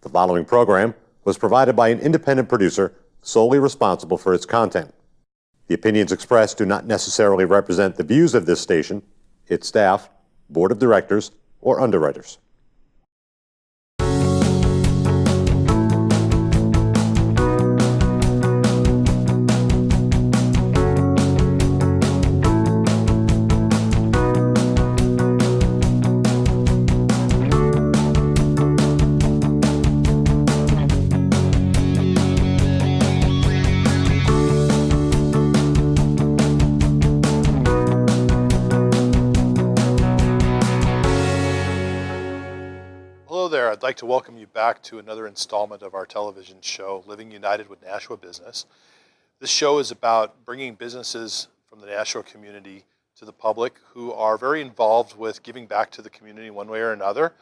The following program was provided by an independent producer solely responsible for its content. The opinions expressed do not necessarily represent the views of this station, its staff, board of directors, or underwriters. Hello there. I'd like to welcome you back to another installment of our television show, Living United with Nashua Business. This show is about bringing businesses from the Nashua community to the public who are very involved with giving back to the community one way or another.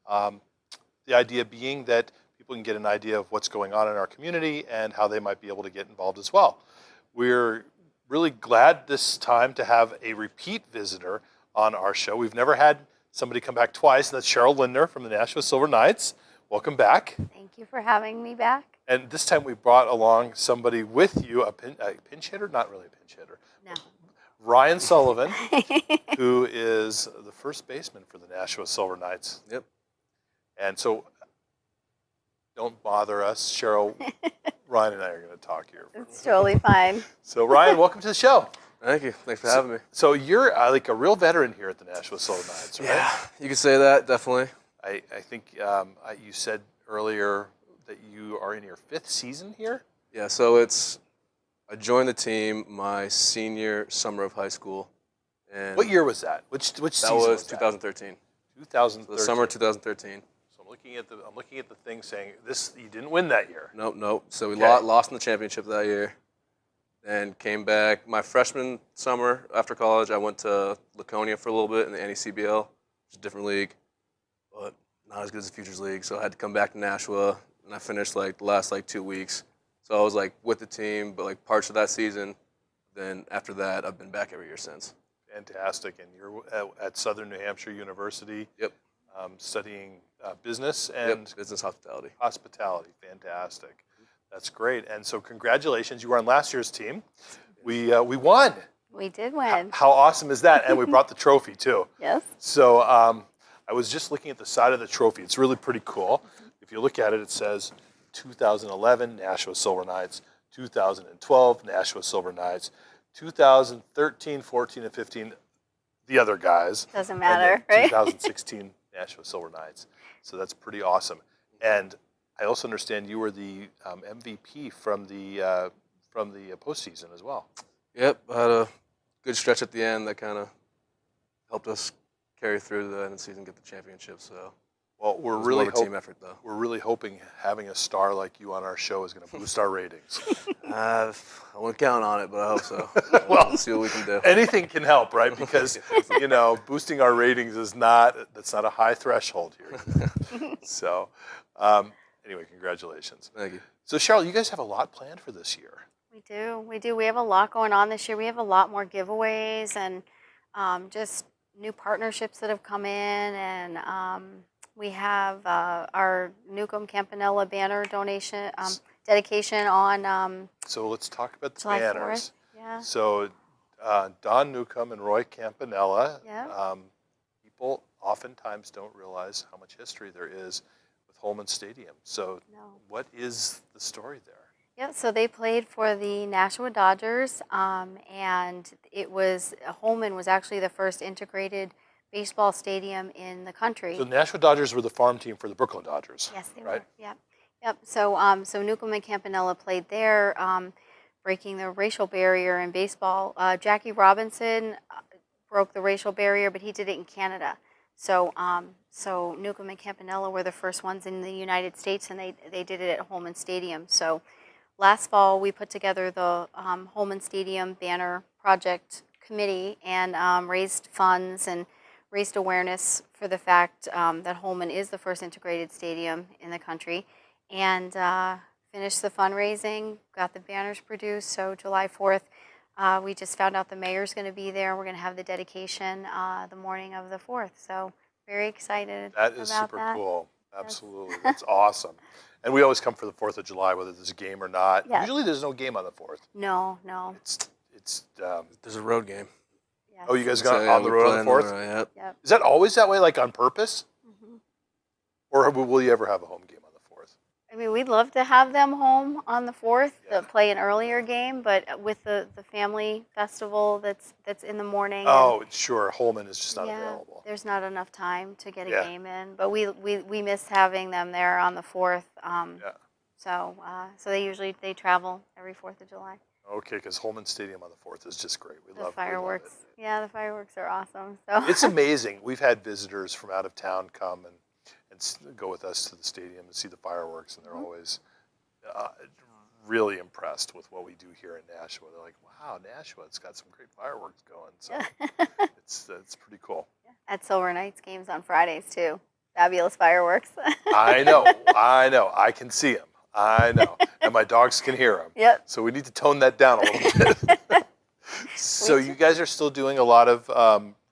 The idea being that people can get an idea of what's going on in our community and how they might be able to get involved as well. We're really glad this time to have a repeat visitor on our show. We've never had somebody come back twice, and that's Cheryl Lindner from the Nashua Silver Knights. Welcome back. Thank you for having me back. And this time we brought along somebody with you, a pinch hitter? Not really a pinch hitter. No. Ryan Sullivan, who is the first baseman for the Nashua Silver Knights. Yep. And so don't bother us, Cheryl. Ryan and I are going to talk here. It's totally fine. So Ryan, welcome to the show. Thank you. Thanks for having me. So you're like a real veteran here at the Nashua Silver Knights, right? Yeah, you can say that, definitely. I think you said earlier that you are in your 5th season here? Yeah, so I joined the team my senior summer of high school. And What year was that? Which season was that was that? 2013. 2013. The summer of 2013. So I'm looking at the thing saying this. You didn't win that year. Nope. So we Okay. lost in the championship that year. And came back my freshman summer after college. I went to Laconia for a little bit in the NECBL, which is a different league, but not as good as the Futures League. So I had to come back to Nashua, and I finished the last 2 weeks. So I was with the team, but parts of that season. Then after that, I've been back every year since. Fantastic. And you're at Southern New Hampshire University. Yep. Studying business and Business hospitality. hospitality. Fantastic. That's great. And so congratulations. You were on last year's team. We won. We did win. How awesome is that? And we brought the trophy too. Yes. So I was just looking at the side of the trophy. It's really pretty cool. If you look at it, it says 2011 Nashua Silver Knights, 2012 Nashua Silver Knights, 2013, 14, and 15, the other guys. Doesn't matter, and then right? 2016 Nashua Silver Knights. So that's pretty awesome. And I also understand you were the MVP from the postseason as well. Yep, I had a good stretch at the end that kind of helped us carry through to the end of the season, get the championship. So, Well, we're it was really more of a team effort, though. We're really hoping having a star like you on our show is going to boost our ratings. I won't count on it, but I hope so. Well, We'll see what we can do. Anything can help, right? Because boosting our ratings that's not a high threshold here. So, anyway, congratulations. Thank you. So, Cheryl, you guys have a lot planned for this year. We do. We have a lot going on this year. We have a lot more giveaways and just new partnerships that have come in. And we have our Newcomb Campanella banner donation, dedication on So let's talk about the July banners. 4th. Yeah. So Don Newcomb and Roy Campanella. Yeah. People oftentimes don't realize how much history there is with Holman Stadium. So No. what is the story there? Yeah, so they played for the Nashua Dodgers, and Holman was actually the first integrated baseball stadium in the country. So the Nashua Dodgers were the farm team for the Brooklyn Dodgers. Yes, they right? were. Yep. So Newcomb and Campanella played there, breaking the racial barrier in baseball. Jackie Robinson broke the racial barrier, but he did it in Canada. So Newcomb and Campanella were the first ones in the United States, and they did it at Holman Stadium. So last fall, we put together the Holman Stadium Banner Project Committee and raised funds and raised awareness for the fact that Holman is the first integrated stadium in the country, and finished the fundraising, got the banners produced. So July 4th, we just found out the mayor's going to be there. We're going to have the dedication the morning of the 4th. So very excited That is about super that. cool. Absolutely. That's awesome. And we always come for the 4th of July, whether there's a game or not. Yes. Usually there's no game on the 4th. No, no. It's There's a road game. Yes. oh, you guys So, got yeah, on the we road play on the 4th? Yep. Yep. Is that always that way, like on purpose? hmm Or will you ever have a home game on the 4th? I mean, we'd love to have them home on the 4th Yeah. to play an earlier game, but with the family festival that's in the morning. Oh, sure. Holman is just not yeah, available. there's not enough time to get a Yeah. game in. But we miss having them there on the 4th. Yeah. So they travel every 4th of July. Okay, because Holman Stadium on the 4th is just great. We The love fireworks. We Yeah, the fireworks are awesome. So love it. It's amazing. We've had visitors from out of town come and go with us to the stadium and see the fireworks, and they're always really impressed with what we do here in Nashua. They're like, "Wow, Nashua, it's got some great fireworks going." So it's pretty cool. at Silver Knights games on Fridays too. Fabulous fireworks. I know. I can see them. I know, and my dogs can hear them. Yep. So we need to tone that down a little bit. So you guys are still doing a lot of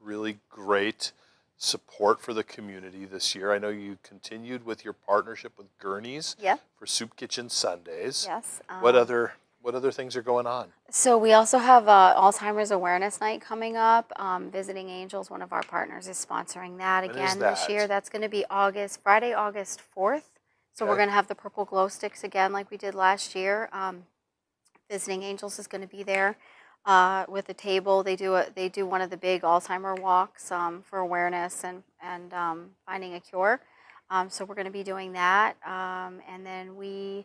really great support for the community this year. I know you continued with your partnership with Gurney's Yep. for Soup Kitchen Sundays. Yes. What other things are going on? So we also have Alzheimer's Awareness Night coming up. Visiting Angels, one of our partners, is sponsoring that When is again this that? year. That's going to be Friday, August 4th. So we're Okay. going to have the purple glow sticks again like we did last year. Visiting Angels is going to be there with a table. They do one of the big Alzheimer walks for awareness and finding a cure. So we're going to be doing that. And then we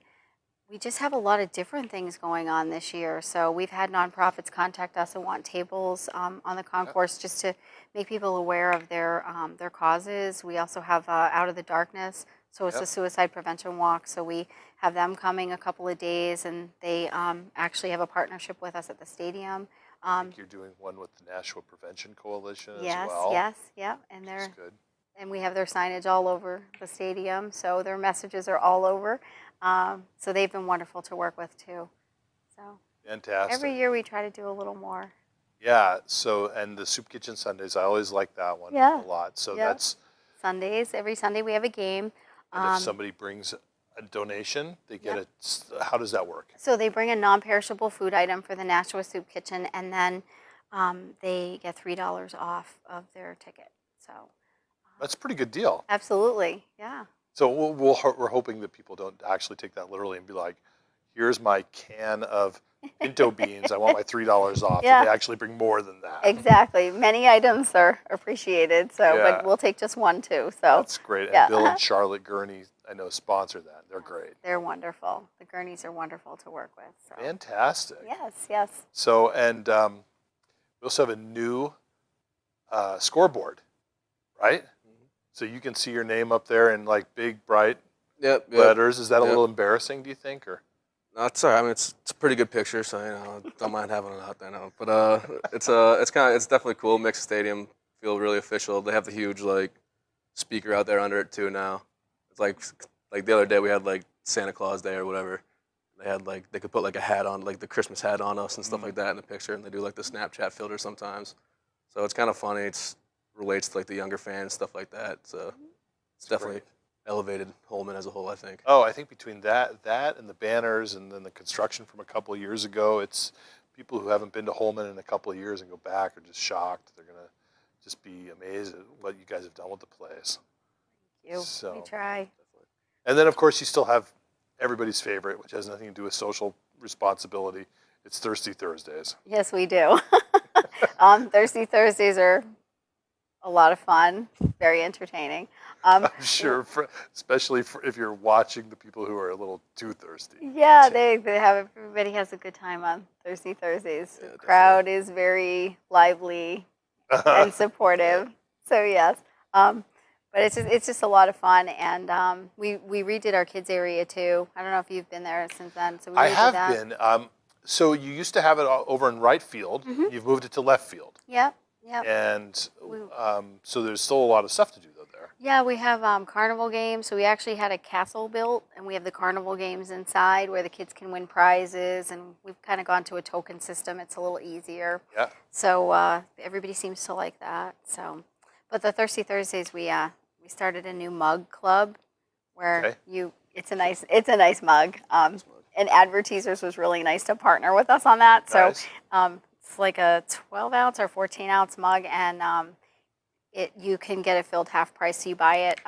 just have a lot of different things going on this year. So we've had nonprofits contact us and want tables on the concourse just to make people aware of their causes. We also have Out of the Darkness. So it's Yep. a suicide prevention walk. So we have them coming a couple of days, and they actually have a partnership with us at the stadium. I think you're doing one with the Nashua Prevention Coalition Yes, as well. yes, yeah, and Which is they're good. and we have their signage all over the stadium. So their messages are all over. So they've been wonderful to work with too. So Fantastic. every year we try to do a little more. Yeah. So, and the Soup Kitchen Sundays, I always like that one Yeah. a lot. So Yeah. that's, Sundays, every Sunday we have a game. and if somebody brings a donation, they get how does that work? So they bring a non-perishable food item for the Nashua Soup Kitchen, and then they get $3 off of their ticket. So That's a pretty good deal. absolutely, yeah. So we're hoping that people don't actually take that literally and be like, here's my can of pinto beans. I want my $3 off. Yeah. They actually bring more than that. Exactly. Many items are appreciated. So, Yeah. but we'll take just one too. So That's great. And Yeah. Bill and Charlotte Gurney, I know, sponsor that. They're great. they're wonderful. The Gurneys are wonderful to work with. So Fantastic. yes, yes. So, and we also have a new scoreboard, right? So you can see your name up there in like big, bright Yep. letters. Is that a Yep. little embarrassing, do you think? Or No, it's all right. I mean, it's a pretty good picture, so don't mind having it out there now. But it's definitely cool. Mixed stadium, feel really official. They have the huge like speaker out there under it too now. It's like the other day we had like Santa Claus Day or whatever. They had like they could put like a hat on, like the Christmas hat on us and stuff like that in the picture, and they do like the Snapchat filter sometimes. So it's kind of funny. It's relates to like the younger fans, stuff like that. So it's definitely great. elevated Holman as a whole, I think. oh, I think between that and the banners and then the construction from a couple of years ago, it's people who haven't been to Holman in a couple of years and go back are just shocked. They're gonna just be amazed at what you guys have done with the place. You. So- We try. And then, of course, you still have everybody's favorite, which has nothing to do with social responsibility. It's Thirsty Thursdays. Yes, we do. Thirsty Thursdays are a lot of fun. Very entertaining. I'm sure, especially if you're watching the people who are a little too thirsty. Yeah, they have everybody has a good time on Thirsty Thursdays. Yeah, The crowd is very lively and supportive. So yes, but it's just a lot of fun, and we redid our kids area too. I don't know if you've been there since then. So we I redid have that. been. So you used to have it over in right field. You've moved it to left field. Yep, yep. And so there's still a lot of stuff to do though there. Yeah, we have carnival games. So we actually had a castle built, and we have the carnival games inside where the kids can win prizes. And we've kind of gone to a token system. It's a little easier. Yeah. So everybody seems to like that. So, but the Thirsty Thursdays, we started a new mug club. where Okay. it's a nice mug. And Advertisers was really nice to partner with us on that. Nice. So it's like a 12-ounce or 14-ounce mug, and you can get it filled half price. So you buy it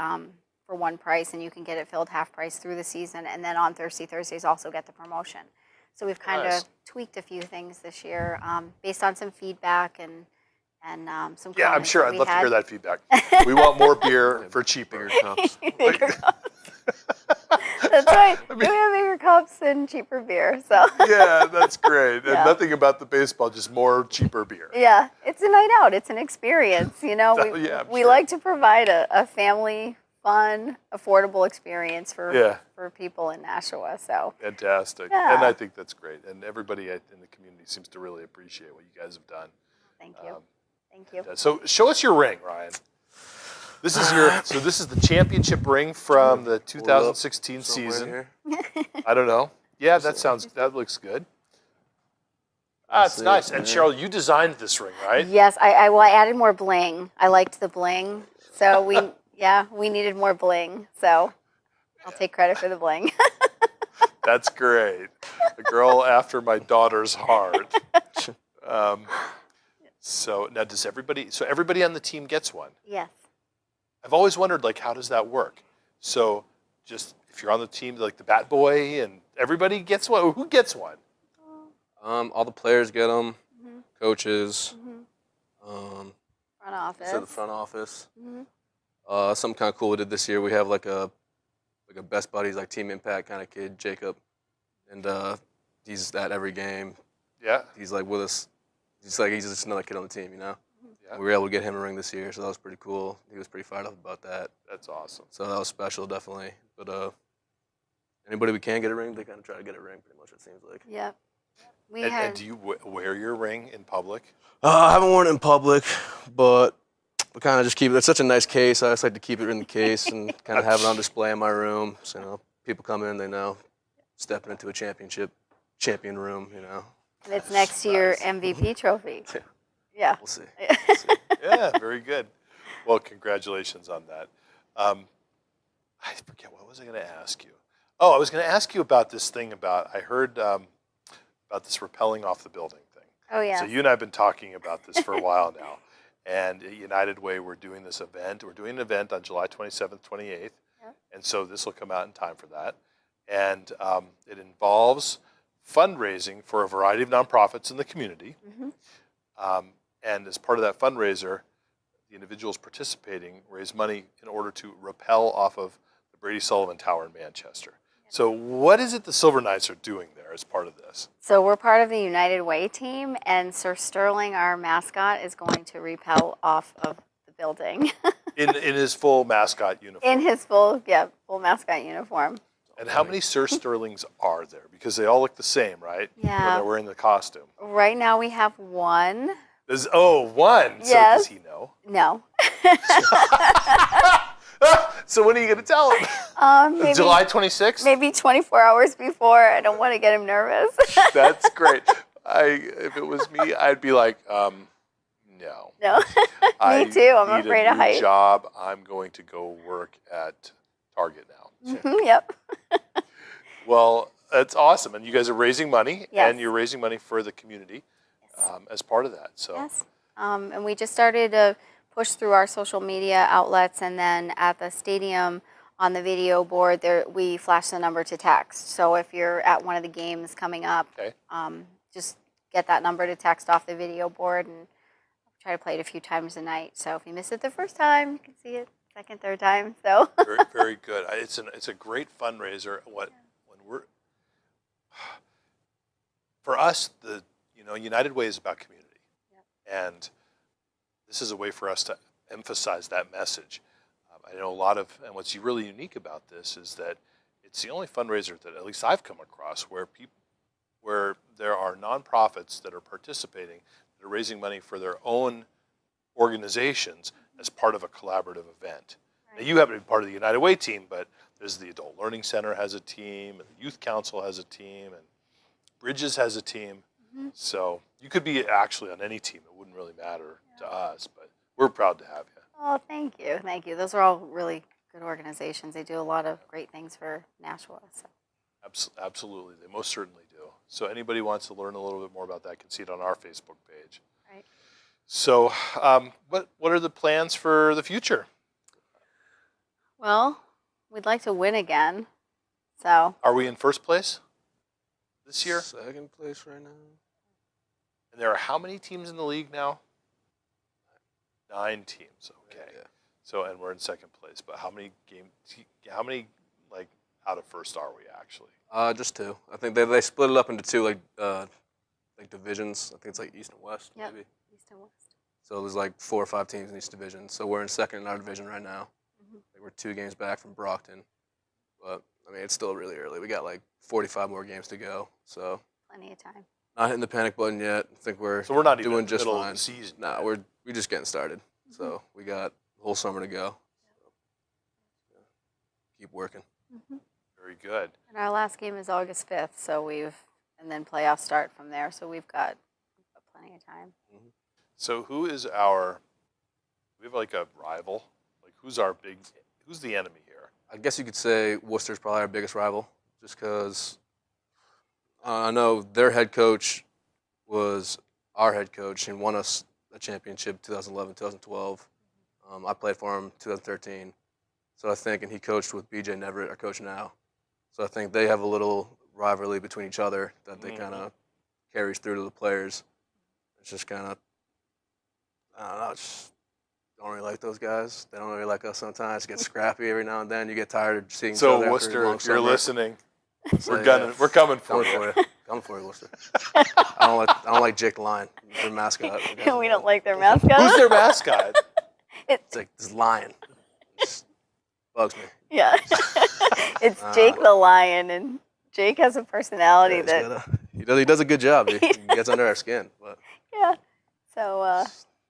for one price, and you can get it filled half price through the season. And then on Thirsty Thursdays, also get the promotion. So we've kind Nice. of tweaked a few things this year based on some feedback and some. Yeah, I'm comments sure. that I'd we love to had. hear that feedback. We want more beer for cheaper. Bigger cups. Bigger cups. That's right. We have bigger cups and cheaper beer. So Yeah, that's great. Yeah. And nothing about the baseball, just more cheaper beer. yeah, it's a night out. It's an experience. You know, Oh, yeah, I'm we sure. like to provide a family, fun, affordable experience for people in Nashua. So Fantastic. Yeah. And I think that's great. And everybody in the community seems to really appreciate what you guys have done. thank you. Thank you. So show us your ring, Ryan. This is the championship ring from the 2016 Somewhere season. here. I don't know. Yeah, that looks good. That's it, nice. And yeah. Cheryl, you designed this ring, right? Yes, I added more bling. I liked the bling, so we needed more bling. So I'll take credit for the bling. That's great. The girl after my daughter's heart. So now everybody on the team gets one? Yes. I've always wondered, like, how does that work? So just if you're on the team, like the bat boy and everybody gets one, who gets one? All the players get them, Mm-hmm. coaches, Front office. so the front office. Mhm. Something kind of cool we did this year. We have like a best buddies, like team impact kind of kid, Jacob, and he's at every game. Yeah. He's like with us. He's just another kid on the team, you know. Yeah. We were able to get him a ring this year, so that was pretty cool. He was pretty fired up about that. That's awesome. So that was special, definitely. But anybody we can get a ring, they kind of try to get a ring, pretty much. It seems like. Yep. We And had. do you wear your ring in public? I haven't worn it in public, but we kind of just keep it. It's such a nice case. I just like to keep it in the case and kind of have it on display in my room. So, you know, people come in, they know stepping into a champion room, you know. And it's next to your MVP trophy. Yeah. We'll see. Yeah, very good. Well, congratulations on that. I forget, what was I going to ask you? Oh, I was going to ask you about this thing I heard about this rappelling off the building thing. Oh yeah. So you and I have been talking about this for a while now. And at United Way, we're doing this event. We're doing an event on July 27th, 28th. Yep. And so this will come out in time for that. And it involves fundraising for a variety of nonprofits in the community. Mhm. And as part of that fundraiser, the individuals participating raise money in order to rappel off of the Brady Sullivan Tower in Manchester. So what is it the Silver Knights are doing there as part of this? So we're part of the United Way team, and Sir Sterling, our mascot, is going to rappel off of the building In his full mascot uniform. in his full mascot uniform. And how many Sir Sterlings are there? Because they all look the same, right? When Yeah. they're wearing the costume. Right now we have one. One. So Yes. does he know? No. So when are you going to tell him? Maybe, July 26th? maybe 24 hours before. I don't want to get him nervous. That's great. If it was me, I'd be like, no. No. I Me too. I'm need afraid a of new heights. job. I'm going to go work at Target now. Yep. Well, that's awesome. And you guys are raising money, Yes. and you're raising money for the community as part of that. So Yes. And we just started to push through our social media outlets, and then at the stadium on the video board, there we flash the number to text. So if you're at one of the games coming up, Okay. Just get that number to text off the video board, and try to play it a few times a night. So if you miss it the first time, you can see it second, third time. So very, very good. It's a great fundraiser. For us, United Way is about community, and this is a way for us to emphasize that message. I know and what's really unique about this is that it's the only fundraiser that at least I've come across where there are nonprofits that are participating, that are raising money for their own organizations as part of a collaborative event. Right. Now, you happen to be part of the United Way team, but there's the Adult Learning Center has a team, and the Youth Council has a team, and Bridges has a team. Mm-hmm. So you could be actually on any team. It wouldn't really matter to us, but we're proud to have you. oh, thank you. Those are all really good organizations. They do a lot of great things for Nashua. So. Absolutely, they most certainly do. So anybody wants to learn a little bit more about that can see it on our Facebook page. Right. So what are the plans for the future? Well, we'd like to win again. So. Are we in first place this year? Second place right now. And there are how many teams in the league now? 9 teams. Okay. Yeah. So, and we're in second place. But how many like out of first are we actually? Just 2. I think they split it up into 2 like divisions. I think it's like East and West, Yep. maybe. East and West. So there's like 4 or 5 teams in each division. So we're in second in our division right now. Mm-hmm. Like we're 2 games back from Brockton, but I mean it's still really early. We got like 45 more games to go. So Plenty of time. not hitting the panic button yet. I think we're not even doing in the just middle fine. of the season. Nah, we're just getting started. So we got the whole summer to go. So, keep working. Mm-hmm. Very good. And our last game is August 5th, so and then playoffs start from there, so we've got plenty of time. So we have like a rival? Like who's the enemy here? I guess you could say Worcester's probably our biggest rival, just because I know their head coach was our head coach and won us a championship 2011, 2012. I played for him 2013. So I think, and he coached with BJ Neverett, our coach now. So I think they have a little rivalry between each other that they kind of carries through to the players. It's just kind of, I don't know, just don't really like those guys. They don't really like us sometimes. Get scrappy every now and then. You get tired of seeing each other So after a Worcester, long if you're summer. listening, So, we're coming for coming you. for you. Coming for you, Worcester. I don't like Jake the Lion, their mascot. We don't like their mascot. Who's their mascot? It's like this lion. It just bugs me. Yeah. It's Jake the Lion, and Jake has a personality that. He does a good job. He gets under our skin, but Yeah. So.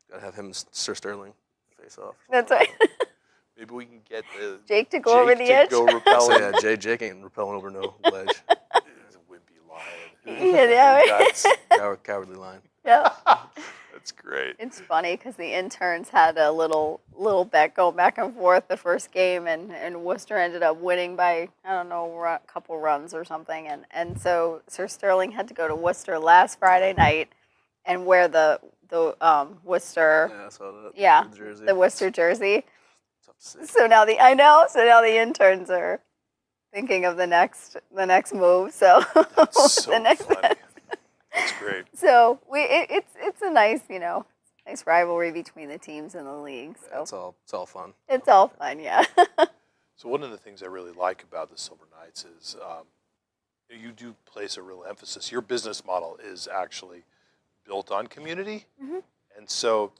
gotta have him and Sir Sterling face off. That's right. Maybe we can get Jake to go over the edge. Go repelling. So yeah, Jake ain't repelling over no ledge. He's a wimpy lion. Yeah. Cowardly lion. Yeah. That's great. It's funny because the interns had a little bet go back and forth the first game, and Worcester ended up winning by, I don't know, a couple runs or something. And so Sir Sterling had to go to Worcester last Friday night and wear the Worcester, Yeah, I saw that. yeah, The jersey. the Worcester jersey. Tough to see. So now the interns are thinking of the next move. So That's so the next funny. That's great. So it's a nice nice rivalry between the teams in the league. So It's all fun. it's all fun, yeah. So one of the things I really like about the Silver Knights is you do place a real emphasis. Your business model is actually built on community, and so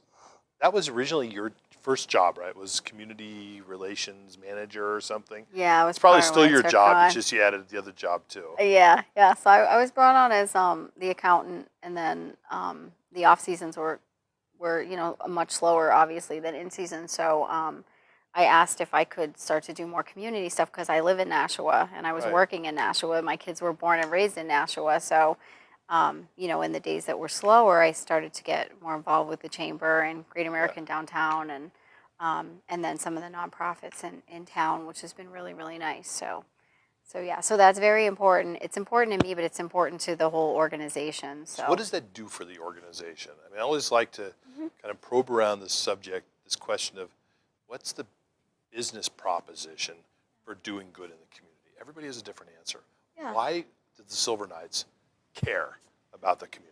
that was originally your first job, right? Was community relations manager or something? Yeah, it was It's probably part of still what I your took job. on. It's just you added the other job too. Yeah. So I was brought on as the accountant, and then the off seasons were much slower, obviously, than in season. So I asked if I could start to do more community stuff because I live in Nashua and I was Right. working in Nashua. My kids were born and raised in Nashua, so in the days that were slower, I started to get more involved with the chamber and Great American Downtown, and then some of the nonprofits in town, which has been really, really nice. So that's very important. It's important to me, but it's important to the whole organization. So What does that do for the organization? I mean, I always like to kind of probe around this subject, this question of what's the business proposition for doing good in the community? Everybody has a different answer. Yeah. Why did the Silver Knights care about the community?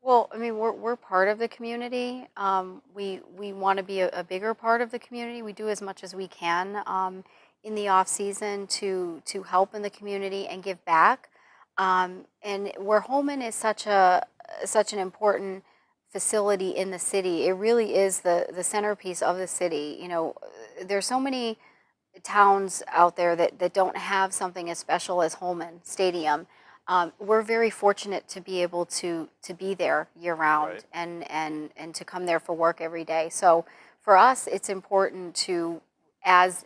Well, I mean, we're part of the community. We want to be a bigger part of the community. We do as much as we can in the off season to help in the community and give back. And where Holman is such an important facility in the city, it really is the centerpiece of the city. There's so many towns out there that don't have something as special as Holman Stadium. We're very fortunate to be able to be there year round, Right. and to come there for work every day. So for us, it's important to, as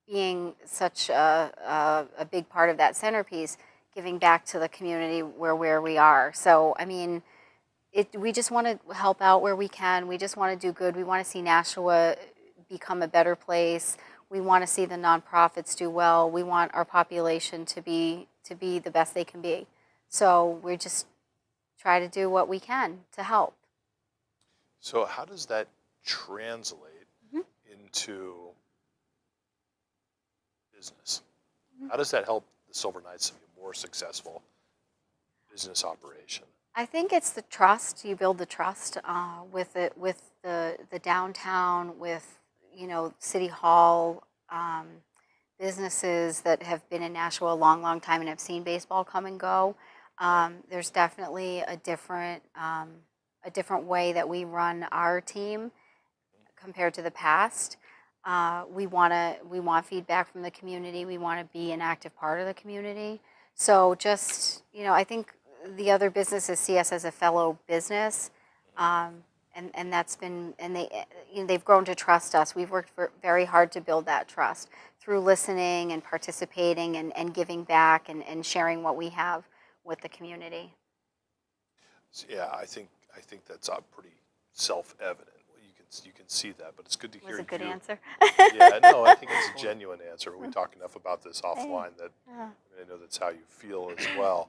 being such a big part of that centerpiece, giving back to the community where we are. So I mean, we just want to help out where we can. We just want to do good. We want to see Nashua become a better place. We want to see the nonprofits do well. We want our population to be the best they can be. So we just try to do what we can to help. So how does that translate into business? How does that help the Silver Knights to be a more successful business operation? I think it's the trust. You build the trust with the downtown, with City Hall, businesses that have been in Nashua a long, long time and have seen baseball come and go. There's definitely a different way that we run our team compared to the past. We want feedback from the community. We want to be an active part of the community. So just I think the other businesses see us as a fellow business, and that's been, and they've grown to trust us. We've worked very hard to build that trust through listening and participating and giving back and sharing what we have with the community. Yeah, I think that's pretty self-evident. You can see that, but it's good to hear. Was a good answer. Yeah, no, I think it's a genuine answer. We talk enough about this offline that I know that's how you feel as well.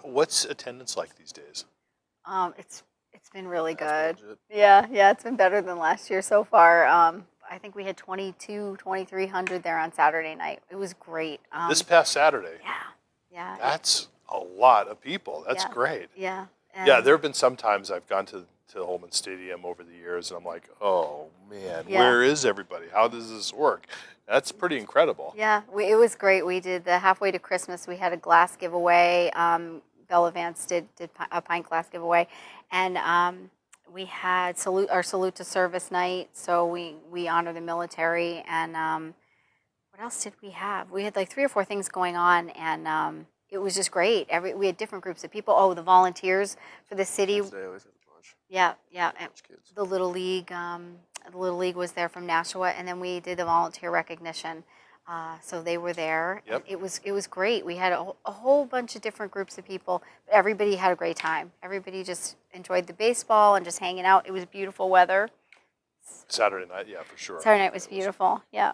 What's attendance like these days? It's been really That's good. legit. Yeah, it's been better than last year so far. I think we had 2,300 there on Saturday night. It was great. This past Saturday. Yeah. That's a lot of people. That's great. Yeah. Yeah, there have been some times I've gone to Holman Stadium over the years, and I'm like, oh man, where is everybody? How does this work? That's pretty incredible. Yeah, it was great. We did the halfway to Christmas. We had a glass giveaway. Bella Vance did a pint glass giveaway, and we had our salute to service night. So we honor the military, and what else did we have? We had like 3 or 4 things going on, and it was just great. We had different groups of people. Oh, the volunteers for the city. They always have a bunch. Yeah. Kids. The Little League. The Little League was there from Nashua, and then we did the volunteer recognition. So they were there. Yep. And it was great. We had a whole bunch of different groups of people. But everybody had a great time. Everybody just enjoyed the baseball and just hanging out. It was beautiful weather. Saturday night, yeah, for sure. Saturday night was beautiful. Yeah.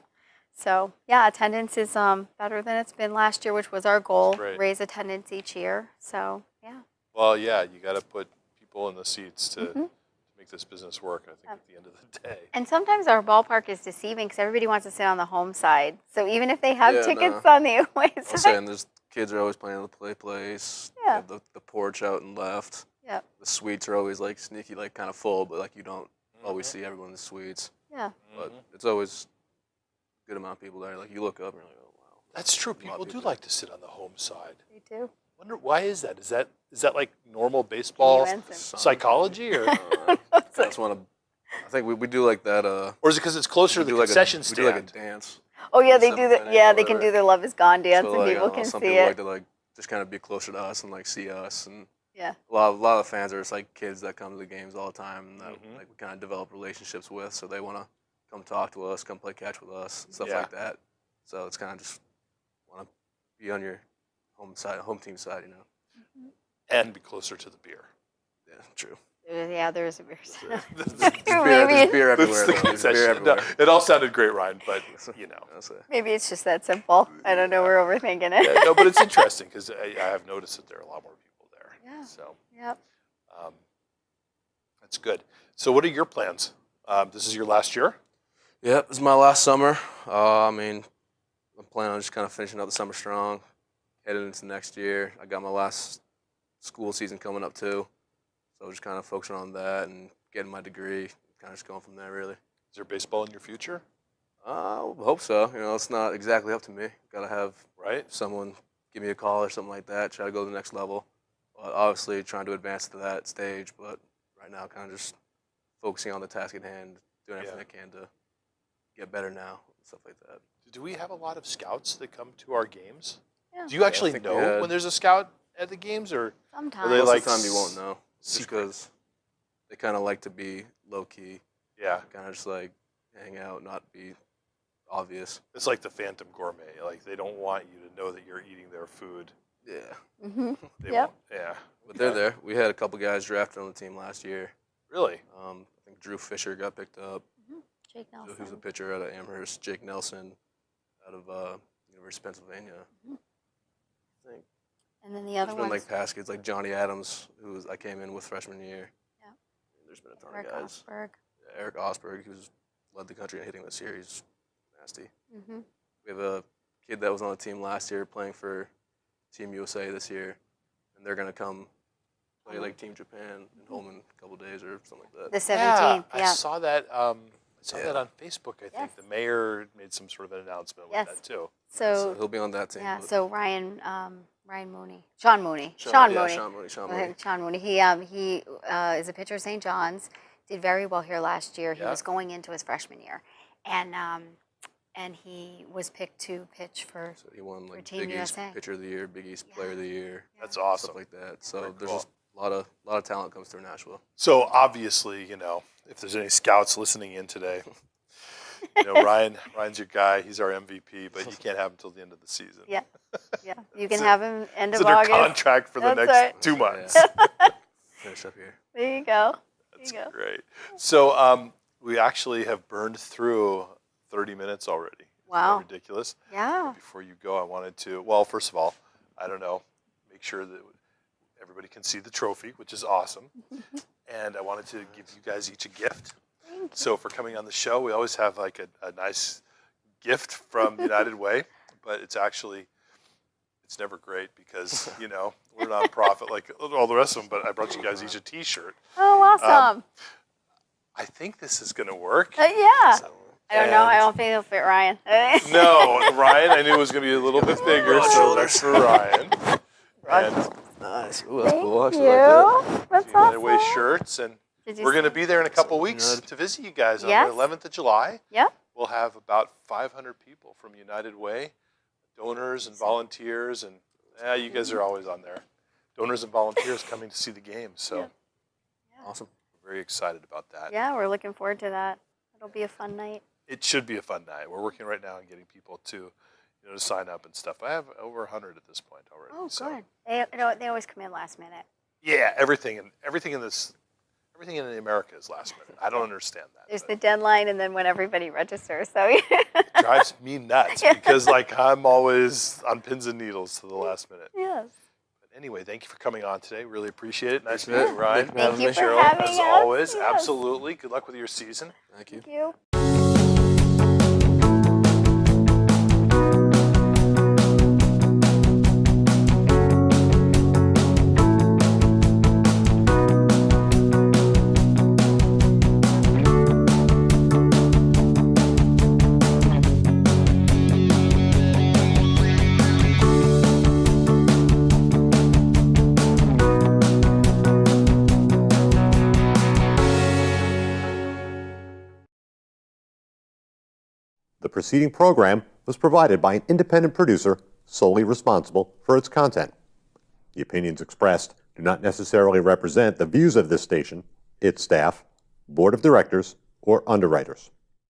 So yeah, attendance is better than it's been last year, which was our goal. Great. Raise attendance each year. So yeah. Well, yeah, you got to put people in the seats to make this business work, I think, at the end of the day. And sometimes our ballpark is deceiving because everybody wants to sit on the home side. So even if they have Yeah, tickets no. on the away I'm side. saying there's kids are always playing on the play place. Yeah. You have the porch out and left. Yep. The suites are always like sneaky, like kind of full, but like you don't always see everyone in the suites. Yeah. But it's always a good amount of people there. Like you look up and you're like, oh wow. That's true. A lot of People do people. like to sit on the home side. They do. Wonder why is that? Is that like normal baseball Can you answer? psychology, or That's one of. I think we do like that. or is it because it's closer to the concession We stand? do like a dance. Oh yeah, they Seventh do the inning yeah or they can do whatever. their Love Is Gone dance So, and like, I people don't know, can some see people it. like to like just kind of be closer to us and like see us, and Yeah. a lot of fans are just like kids that come to the games all the time and that Mhm. like we kind of develop relationships with, so they want to come talk to us, come play catch with us, stuff Yeah. like that. So it's kind of just want to be on your home team side, you know. And be closer to the beer. Yeah, true. Yeah, there is a beer. There's beer everywhere. That's the though. There's beer concession. No, everywhere. it all sounded great, Ryan, but you know. That's it. Maybe it's just that simple. I don't know. We're overthinking it. Yeah, no, but it's interesting because I have noticed that there are a lot more people there. Yeah. So Yep. that's good. So what are your plans? This is your last year? Yep, this is my last summer. I mean, I'm planning on just kind of finishing out the summer strong, heading into next year. I got my last school season coming up too, so just kind of focusing on that and getting my degree, kind of just going from there really. Is there baseball in your future? I hope so. You know, it's not exactly up to me. Got to have Right? someone give me a call or something like that, try to go to the next level. But obviously trying to advance to that stage, but right now kind of just focusing on the task at hand, doing everything Yeah. I can to get better now, stuff like that. Do we have a lot of scouts that come to our games? Yeah. Do you actually think we know had- when there's a scout at the games, or Sometimes. they Most like of the time you won't know, just secret? because they kind of like to be low key, Yeah, kind of just like hang out, not be obvious. it's like the Phantom Gourmet. Like they don't want you to know that you're eating their food. Yeah, Mm-hmm. They Yep. won't. Yeah. but they're there. We had a couple guys drafted on the team last year. Really? I think Drew Fisher got picked up. Jake Nelson. Who's a pitcher out of Amherst. Jake Nelson out of University of Pennsylvania. I think. And then the other There's been ones. like past kids like Johnny Adams, I came in with freshman year. Yeah. There's been a ton Eric of guys. Osberg. Yeah, Eric Osberg, who's led the country in hitting this year. He's nasty. Mm-hmm. We have a kid that was on the team last year playing for Team USA this year, and they're gonna come play like Team Japan in Holman in a couple of days or something like that. The 17th. I Yeah. saw that. I saw Yeah. that on Facebook. I think Yes. the mayor made some sort of an announcement Yes. with that too. So So he'll be on that team. yeah. but- So Ryan Mooney. Sean Mooney. Sean Mooney. Sean Go Mooney. ahead, Sean Mooney. He is a pitcher at St. John's. Did very well here last year. He Yeah. was going into his freshman year, and he was picked to pitch for. So he won like Team Big East USA. Pitcher of the Year, Big East Player of the Year, That's stuff awesome. like that. So Very there's cool. just a lot of talent comes through Nashua. So obviously, if there's any scouts listening in today, Ryan's your guy. He's our MVP, but you can't have him until the end of the season. Yeah, yeah. You can have him end He's of under August. contract for the That's next right. 2 months. Yeah. Finish up here. There you go. That's there you go. great. So we actually have burned through 30 minutes already. Isn't that Wow. ridiculous. Yeah. Before you go, I wanted to, well, first of all, I don't know, make sure that everybody can see the trophy, which is awesome. And I wanted to give you guys each a gift. Thank you. So for coming on the show, we always have like a nice gift from United Way, but it's never great because, we're a nonprofit like all the rest of them, but I brought you guys each a t-shirt. Oh, awesome. I think this is going to work. Yeah. So- I don't know. I and- don't think it'll fit Ryan. No, Ryan, I knew it was going to be a little bit bigger, so that's for Ryan. And Nice. Ooh, that's Thank cool. I actually you. like that. That's United Way awesome. shirts, and Did you we're see- going to be there in a couple weeks United. to visit you guys on Yes. the 11th of July. Yep. We'll have about 500 people from United Way, donors and volunteers, and you guys are always on there. Donors and volunteers coming to see the game, so Yeah. Awesome. we're very excited about that. Yeah, we're looking forward to that. It'll be a fun night. It should be a fun night. We're working right now on getting people to, to sign up and stuff. I have over 100 at this point already. Oh, so. good. They always come in last minute. Yeah, everything in the America is last minute. I don't understand that. There's but the deadline, and then when everybody registers. So it drives me nuts because I'm always on pins and needles to the last minute. yes. But anyway, thank you for coming on today. Really appreciate it. Nice to Appreciate meet you, it. Ryan. Thank you for Cheryl, having as us. always, Yes. absolutely. Good luck with your season. Thank you. Thank you. The preceding program was provided by an independent producer solely responsible for its content. The opinions expressed do not necessarily represent the views of this station, its staff, board of directors, or underwriters.